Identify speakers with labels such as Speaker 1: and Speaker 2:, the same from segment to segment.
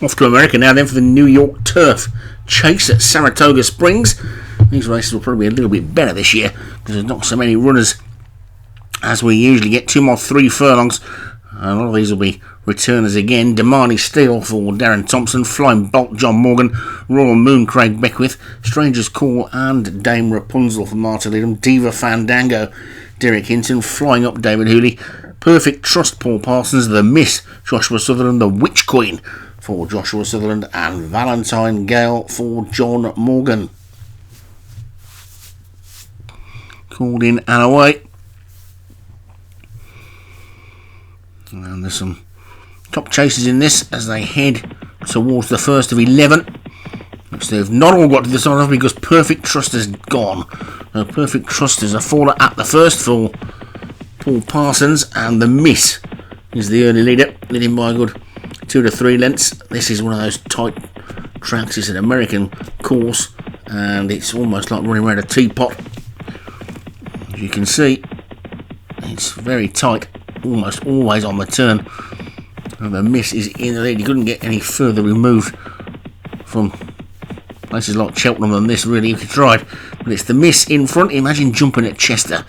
Speaker 1: Off to America now then for the New York Turf Chase at Saratoga Springs. These races will probably be a little bit better this year because there's not so many runners as we usually get. 2 more 3 furlongs. A lot of these will be returners again. Damani Steele for Darren Thompson, Flying Bolt John Morgan, Royal Moon Craig Beckwith, Stranger's Call and Dame Rapunzel for Martin Lidham, Diva Fandango Derek Hinton, Flying Up David Hooley, Perfect Trust Paul Parsons, The Miss Joshua Sutherland, The Witch Queen for Joshua Sutherland and Valentine Gale for John Morgan. Called in and away. And there's some top chasers in this as they head towards the first of 11, which they've not all got to the side of because Perfect Trust has gone. Perfect Trust is a faller at the first for Paul Parsons, and The Miss is the early leader, leading by a good 2 to 3 lengths. This is one of those tight tracks. It's an American course and it's almost like running around a teapot. As you can see, it's very tight, almost always on the turn. And The Miss is in the lead. He couldn't get any further removed from places like Cheltenham than this, really, if he tried. But it's The Miss in front. Imagine jumping at Chester.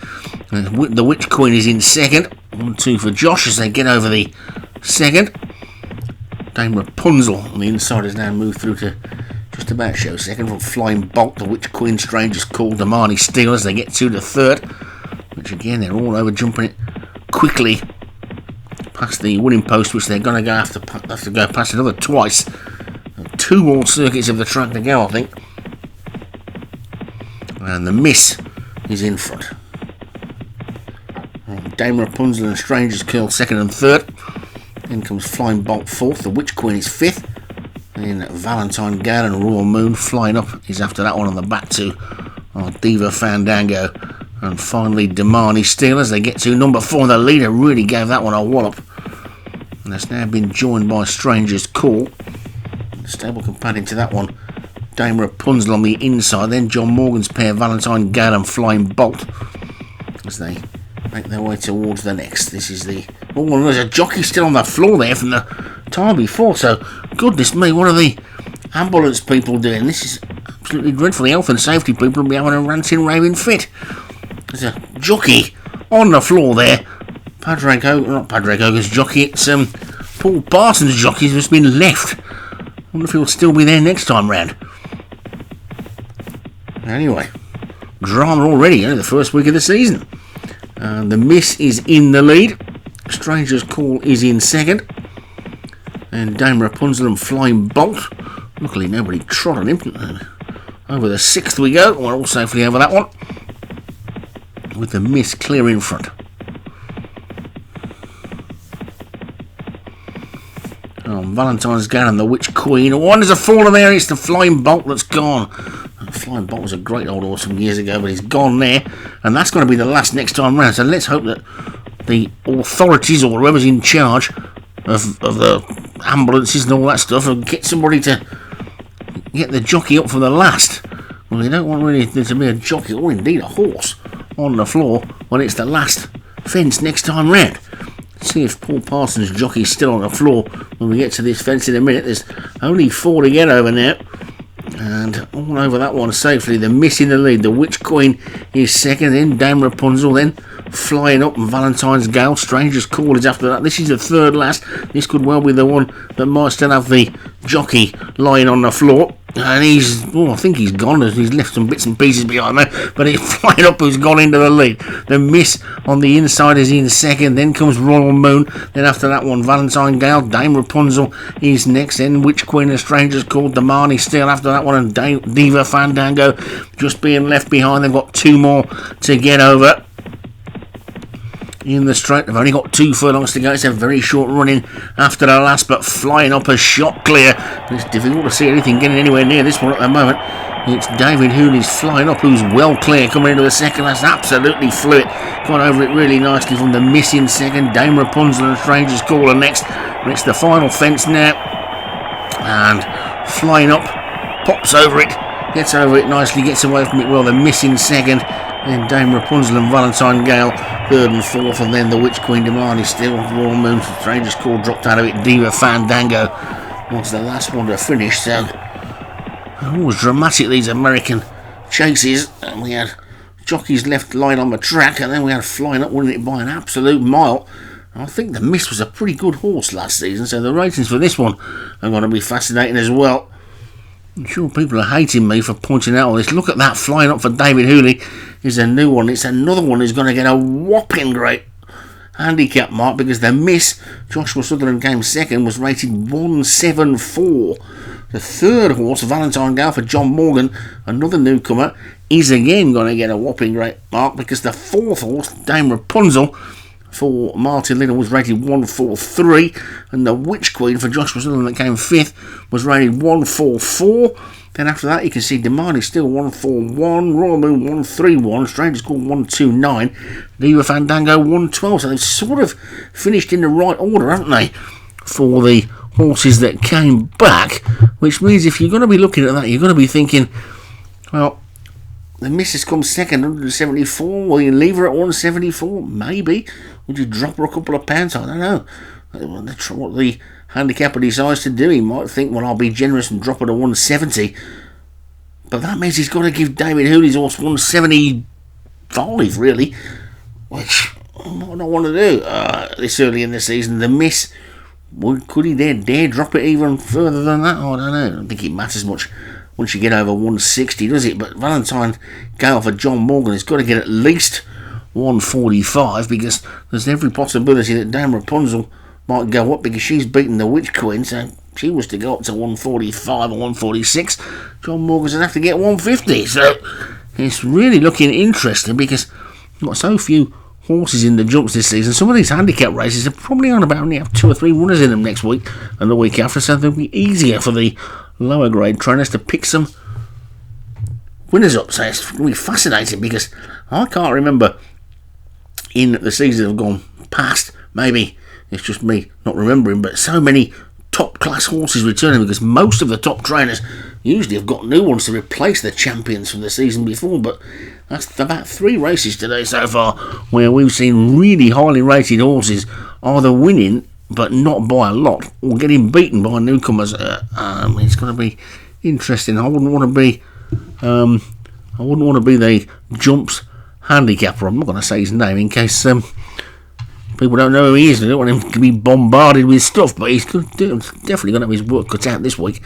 Speaker 1: And the Witch Queen is in second. 1-2 for Josh as they get over the second. Dame Rapunzel on the inside has now moved through to just about show second from Flying Bolt. The Witch Queen Stranger's Call, Damani Steele as they get to the third. Which again, they're all over jumping it quickly past the winning post, which they're going to have to go past another twice. 2 more circuits of the track to go, I think. And The Miss is in front. And Dame Rapunzel and Stranger's Curl second and third. Then comes Flying Bolt fourth. The Witch Queen is fifth. Then Valentine Gale and Royal Moon Flying Up is after that one on the back to Diva Fandango. And finally Damani Steele as they get to number 4. The leader really gave that one a wallop. And that's now been joined by Stranger's Call. The stable companion to that one, Dame Rapunzel on the inside. Then John Morgan's pair, Valentine Gale and Flying Bolt, as they make their way towards the next. This is the... Oh, and there's a jockey still on the floor there from the time before. So, goodness me, what are the ambulance people doing? This is absolutely dreadful. The health and safety people will be having a ranting, raving fit. There's a jockey on the floor there. Not Padraig Hogan's jockey, it's Paul Parsons' jockey who's been left. I wonder if he'll still be there next time round. Anyway, drama already, the first week of the season. The Miss is in the lead. Stranger's Call is in second. And Dame Rapunzel and Flying Bolt. Luckily nobody trod on him. Over the 6th we go. We're all safely over that one. With The Miss clear in front. Valentine's Gale and the Witch Queen. Oh, and there's a faller there. It's the Flying Bolt that's gone. Flying Bolt was a great old horse some years ago, but he's gone there. And that's going to be the last next time round. So let's hope that the authorities or whoever's in charge of the ambulances and all that stuff will get somebody to get the jockey up for the last. Well, they don't want really there to be a jockey or indeed a horse on the floor when it's the last fence next time round. See if Paul Parsons' jockey's still on the floor when we get to this fence in a minute. There's only 4 to get over now. And all over that one safely. The Miss in the lead. The Witch Queen is second. Then Dame Rapunzel. Then Flying Up and Valentine's Gale. Stranger's Call is after that. This is the third last. This could well be the one that might still have the jockey lying on the floor. And I think he's gone. He's left some bits and pieces behind there. But it's Flying Up who's gone into the lead. The Miss on the inside is in second. Then comes Royal Moon. Then after that one, Valentine Gale. Dame Rapunzel is next. Then Witch Queen and Stranger's Call. Damani Steele after that one. And Diva Fandango just being left behind. They've got 2 more to get over. In the straight, they've only got 2 furlongs to go. It's a very short run in after the last, but Flying Up has shot clear. It's difficult to see anything getting anywhere near this one at the moment. It's David Hooley's Flying Up who's well clear coming into the second. That's absolutely fluid. Gone over it really nicely from the Miss in second. Dame Rapunzel and Stranger's Call are next. And it's the final fence now. And Flying Up pops over it, gets over it nicely, gets away from it well. The Miss in second. Then Dame Rapunzel and Valentine Gale, third and fourth, and then the Witch Queen Damani Steele, Royal Moon, Stranger's Call dropped out of it, Diva Fandango was the last one to finish, so always dramatic, these American chases. And we had jockeys left lying on the track, and then we had Flying Up winning it by an absolute mile. I think the Mist was a pretty good horse last season, so the ratings for this one are going to be fascinating as well. I'm sure people are hating me for pointing out all this. Look at that, Flying Up for David Hooley is a new one. It's another one who's going to get a whopping great handicap mark, because the Miss, Joshua Sutherland, came second, was rated 174. The third horse, Valentine Gale for John Morgan, another newcomer, is again going to get a whopping great mark, because the fourth horse, Dame Rapunzel, for Martin Little, was rated 143, and the Witch Queen for Joshua Sutherland, that came fifth, was rated 144. Then after that, you can see Demand is still 141, Royal Moon 131, Stranger's Call 129, Diva Fandango 112. So they've sort of finished in the right order, haven't they, for the horses that came back, which means if you're going to be looking at that, you're going to be thinking, well, the Missus comes second, 174. Will you leave her at 174? Maybe. Would you drop her a couple of pounds? I don't know. What the handicapper decides to do. He might think, well, I'll be generous and drop her to 170. But that means he's got to give David Hooley's horse 175, really. Which I might not want to do this early in the season. The Miss, could he dare drop it even further than that? I don't know. I don't think it matters much once you get over 160, does it? But Valentine Gale for John Morgan has got to get at least 145, because there's every possibility that Dame Rapunzel might go up, because she's beaten the Witch Queen, so if she was to go up to 145 or 146, John Morgan's going to have to get 150. So it's really looking interesting, because we've got so few horses in the jumps this season. Some of these handicap races are probably on about only have 2 or 3 runners in them next week and the week after, so they'll be easier for the lower grade trainers to pick some winners up. So it's going to be fascinating, because I can't remember in the season that have gone past, maybe it's just me not remembering, but so many top class horses returning, because most of the top trainers usually have got new ones to replace the champions from the season before. But that's about 3 races today so far where we've seen really highly rated horses either winning but not by a lot, or getting beaten by newcomers. It's going to be interesting. I wouldn't want to be the jumps handicapper. I'm not going to say his name in case people don't know who he is. I don't want him to be bombarded with stuff, but he's definitely going to have his work cut out this week.